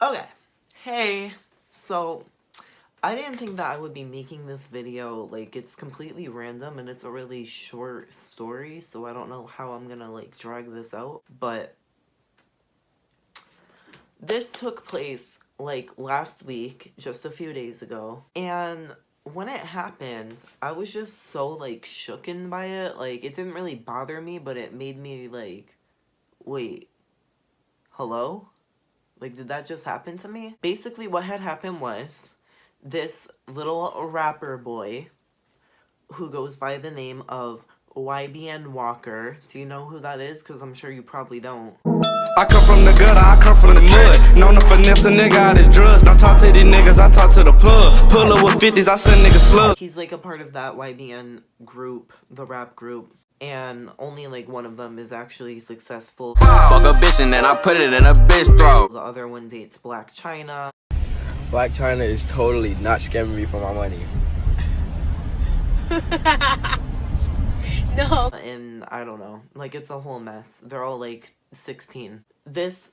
Okay, hey, so I didn't think that I would be making this video. Like, it's completely random and it's a really short story, so I don't know how I'm gonna like drag this out, but this took place like last week, just a few days ago, and when it happened, I was just so like shooken by it. Like, it didn't really bother me, but it made me like, wait, hello? Like, did that just happen to me? Basically, what had happened was this little rapper boy who goes by the name of YBN Walker. Do you know who that is? Because I'm sure you probably don't. I come from the gutter, I come from the mud. Known to finesse a nigga out his drugs. Don't talk to these niggas, I talk to the plug. Pull up with 50s, I send niggas slug. He's like a part of that YBN group, the rap group. And only like one of them is actually successful. Fuck a bitch and then I put it in a bitch throat. The other one dates Blac Chyna. Blac Chyna is totally not scamming me for my money. No. And I don't know. Like, it's a whole mess. They're all like 16. This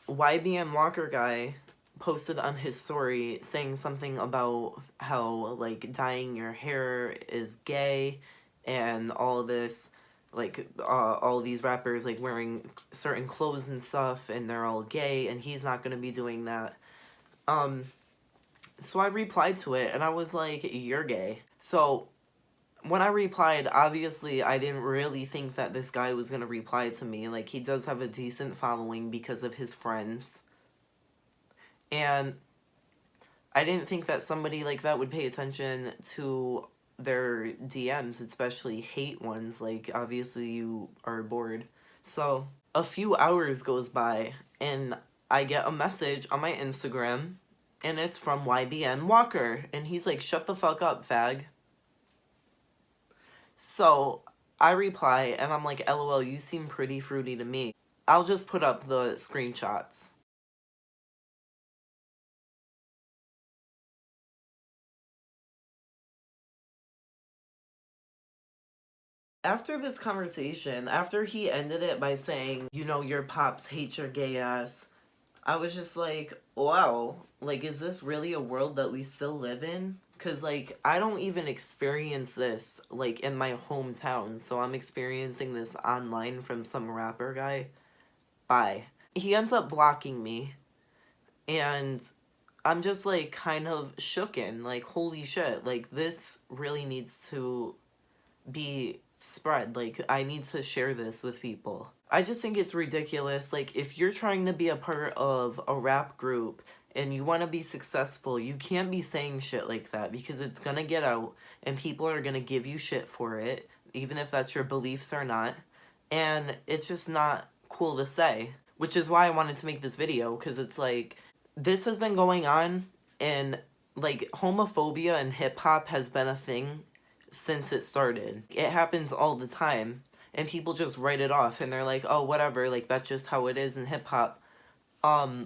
YBN Walker guy posted on his story saying something about how like dyeing your hair is gay and all of this, like all these rappers like wearing certain clothes and stuff and they're all gay and he's not gonna be doing that. So I replied to it and I was like, you're gay. So when I replied, obviously I didn't really think that this guy was gonna reply to me. Like, he does have a decent following because of his friends. And I didn't think that somebody like that would pay attention to their DMs, especially hate ones. Like, obviously you are bored. So a few hours goes by and I get a message on my Instagram and it's from YBN Walker and he's like, shut the fuck up, fag. So I reply and I'm like, LOL, you seem pretty fruity to me. I'll just put up the screenshots. After this conversation, after he ended it by saying, you know, your pops hate your gay ass, I was just like, wow, like, is this really a world that we still live in? Because, like, I don't even experience this, like, in my hometown, so I'm experiencing this online from some rapper guy. Bye. He ends up blocking me, and I'm just, like, kind of shooken, like, holy shit, like, this really needs to be spread. Like, I need to share this with people. I just think it's ridiculous. Like, if you're trying to be a part of a rap group and you want to be successful, you can't be saying shit like that because it's gonna get out and people are gonna give you shit for it, even if that's your beliefs or not. And it's just not cool to say, which is why I wanted to make this video, because it's like, this has been going on and like homophobia in hip-hop has been a thing since it started. It happens all the time and people just write it off and they're like, oh, whatever, like, that's just how it is in hip-hop. How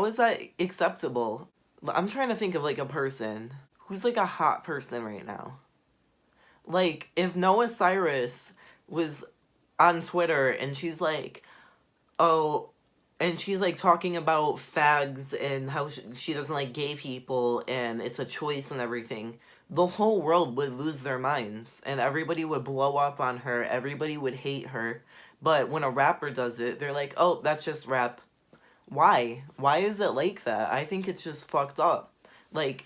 is that acceptable? I'm trying to think of like a person who's like a hot person right now. Like, if Noah Cyrus was on Twitter and she's like, oh, and she's like talking about fags and how she doesn't like gay people and it's a choice and everything, the whole world would lose their minds and everybody would blow up on her, everybody would hate her. But when a rapper does it, they're like, oh, that's just rap. Why? Why is it like that? I think it's just fucked up. Like,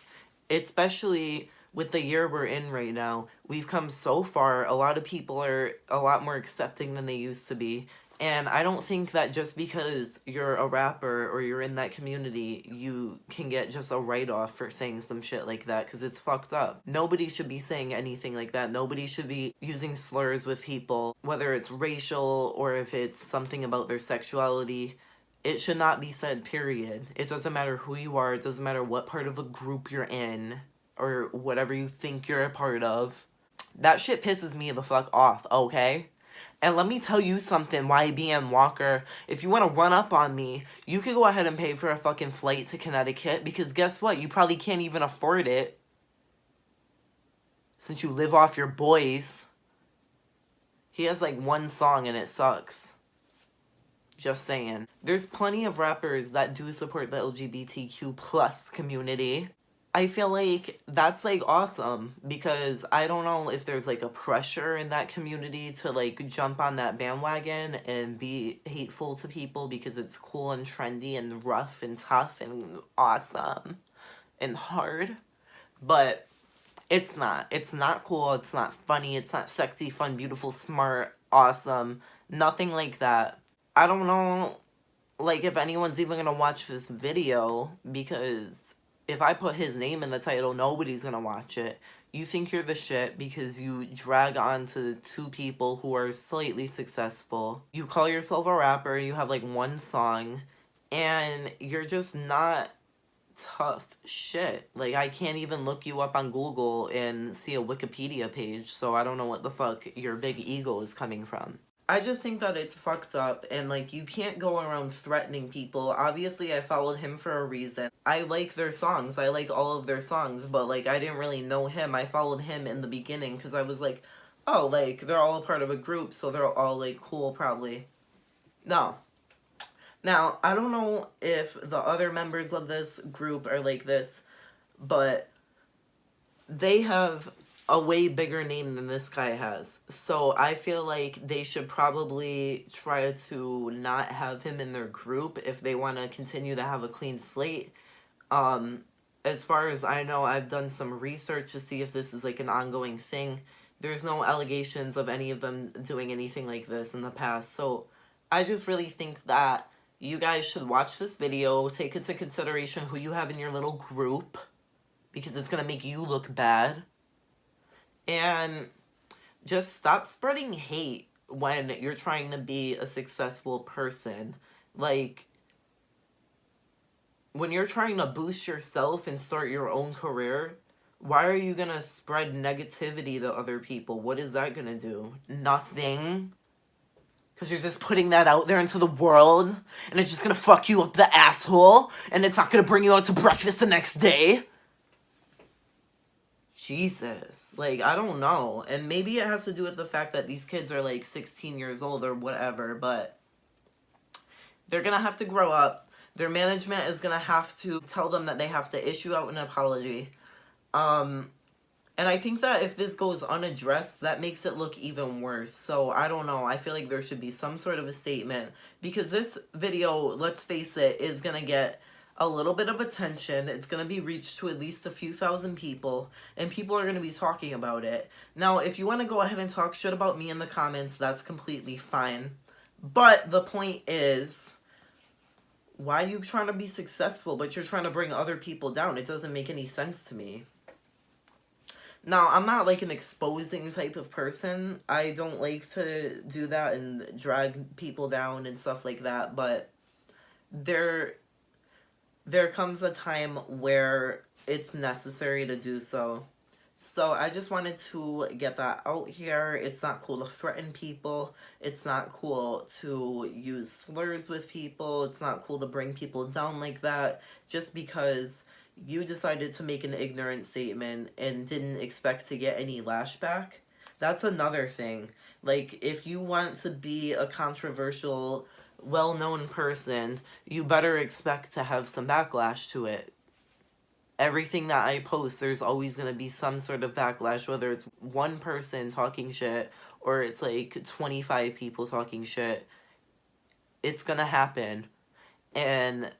especially with the year we're in right now, we've come so far. A lot of people are a lot more accepting than they used to be. And I don't think that just because you're a rapper or you're in that community, you can get just a write-off for saying some shit like that, because it's fucked up. Nobody should be saying anything like that. Nobody should be using slurs with people, whether it's racial or if it's something about their sexuality. It should not be said, period. It doesn't matter who you are. It doesn't matter what part of a group you're in or whatever you think you're a part of. That shit pisses me the fuck off, okay? And let me tell you something, YBN Walker. If you want to run up on me, you could go ahead and pay for a fucking flight to Connecticut, because guess what? You probably can't even afford it, since you live off your boys. He has like one song and it sucks. Just saying. There's plenty of rappers that do support the LGBTQ plus community. I feel like that's like awesome because I don't know if there's like a pressure in that community to like jump on that bandwagon and be hateful to people because it's cool and trendy and rough and tough and awesome and hard. But it's not. It's not cool. It's not funny. It's not sexy, fun, beautiful, smart, awesome. Nothing like that. I don't know like if anyone's even gonna watch this video because if I put his name in the title, nobody's gonna watch it. You think you're the shit because you drag on to two people who are slightly successful. You call yourself a rapper, you have like one song, and you're just not tough shit. Like, I can't even look you up on Google and see a Wikipedia page, so I don't know what the fuck your big ego is coming from. I just think that it's fucked up, and, like, you can't go around threatening people. Obviously, I followed him for a reason. I like their songs. I like all of their songs, but, like, I didn't really know him. I followed him in the beginning, because I was like, oh, like, they're all a part of a group, so they're all, like, cool, probably. No. Now, I don't know if the other members of this group are like this, but they have a way bigger name than this guy has. So I feel like they should probably try to not have him in their group if they want to continue to have a clean slate. As far as I know, I've done some research to see if this is like an ongoing thing. There's no allegations of any of them doing anything like this in the past. So I just really think that you guys should watch this video, take into consideration who you have in your little group, because it's going to make you look bad. And just stop spreading hate when you're trying to be a successful person. Like, when you're trying to boost yourself and start your own career, why are you going to spread negativity to other people? What is that going to do? Nothing. Because you're just putting that out there into the world, and it's just going to fuck you up the asshole, and it's not going to bring you out to breakfast the next day. Jesus. Like, I don't know. And maybe it has to do with the fact that these kids are, like, 16 years old or whatever, but they're going to have to grow up. Their management is going to have to tell them that they have to issue out an apology. And I think that if this goes unaddressed, that makes it look even worse. So, I don't know. I feel like there should be some sort of a statement. Because this video, let's face it, is going to get a little bit of attention. It's going to be reached to at least a few thousand people. And people are going to be talking about it. Now, if you want to go ahead and talk shit about me in the comments, that's completely fine. But the point is, why are you trying to be successful, but you're trying to bring other people down? It doesn't make any sense to me. Now, I'm not, like, an exposing type of person. I don't like to do that and drag people down and stuff like that, but there comes a time where it's necessary to do so. So, I just wanted to get that out here. It's not cool to threaten people. It's not cool to use slurs with people. It's not cool to bring people down like that just because you decided to make an ignorant statement and didn't expect to get any lashback. That's another thing. Like, if you want to be a controversial, well-known person, you better expect to have some backlash to it. Everything that I post, there's always going to be some sort of backlash, whether it's one person talking shit or it's like 25 people talking shit. It's going to happen. And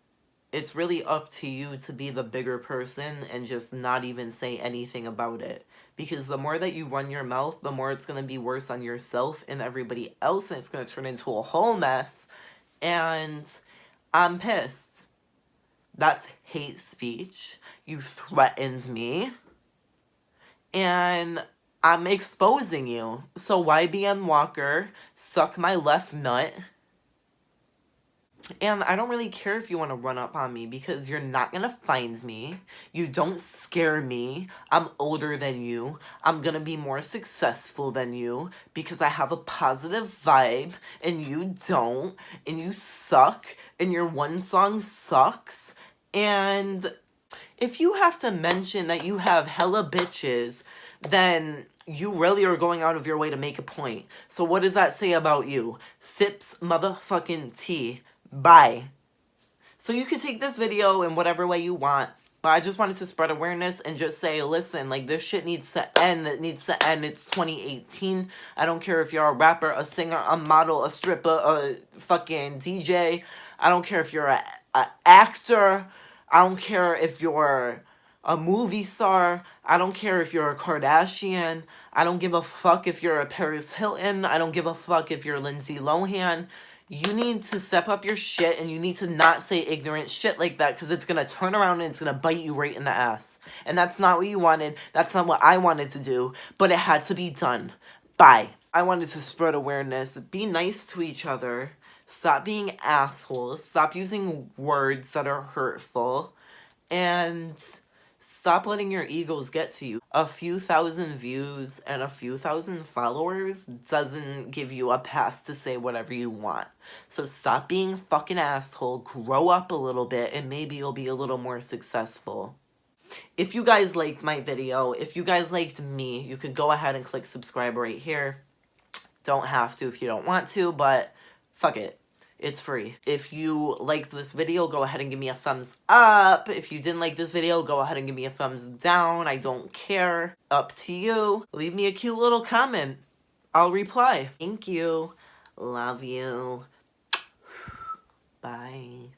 it's really up to you to be the bigger person and just not even say anything about it. Because the more that you run your mouth, the more it's going to be worse on yourself and everybody else, and it's going to turn into a whole mess. And I'm pissed. That's hate speech. You threatened me. And I'm exposing you. So YBN Walker, suck my left nut. And I don't really care if you want to run up on me because you're not going to find me. You don't scare me. I'm older than you. I'm going to be more successful than you because I have a positive vibe and you don't. And you suck. And your one song sucks. And if you have to mention that you have hella bitches, then you really are going out of your way to make a point. So what does that say about you? Sips motherfucking tea. Bye. So you can take this video in whatever way you want, but I just wanted to spread awareness and just say, listen, like, this shit needs to end. It needs to end. It's 2018. I don't care if you're a rapper, a singer, a model, a stripper, a fucking DJ. I don't care if you're a actor. I don't care if you're a movie star. I don't care if you're a Kardashian. I don't give a fuck if you're a Paris Hilton. I don't give a fuck if you're Lindsay Lohan. You need to step up your shit, and you need to not say ignorant shit like that, because it's going to turn around and it's going to bite you right in the ass. And that's not what you wanted. That's not what I wanted to do, but it had to be done. Bye. I wanted to spread awareness. Be nice to each other. Stop being assholes. Stop using words that are hurtful. And stop letting your egos get to you. A few thousand views and a few thousand followers doesn't give you a pass to say whatever you want. So stop being a fucking asshole, grow up a little bit, and maybe you'll be a little more successful. If you guys liked my video, if you guys liked me, you could go ahead and click subscribe right here. Don't have to if you don't want to, but fuck it. It's free. If you liked this video, go ahead and give me a thumbs up. If you didn't like this video, go ahead and give me a thumbs down. I don't care. Up to you. Leave me a cute little comment. I'll reply. Thank you. Love you. Bye.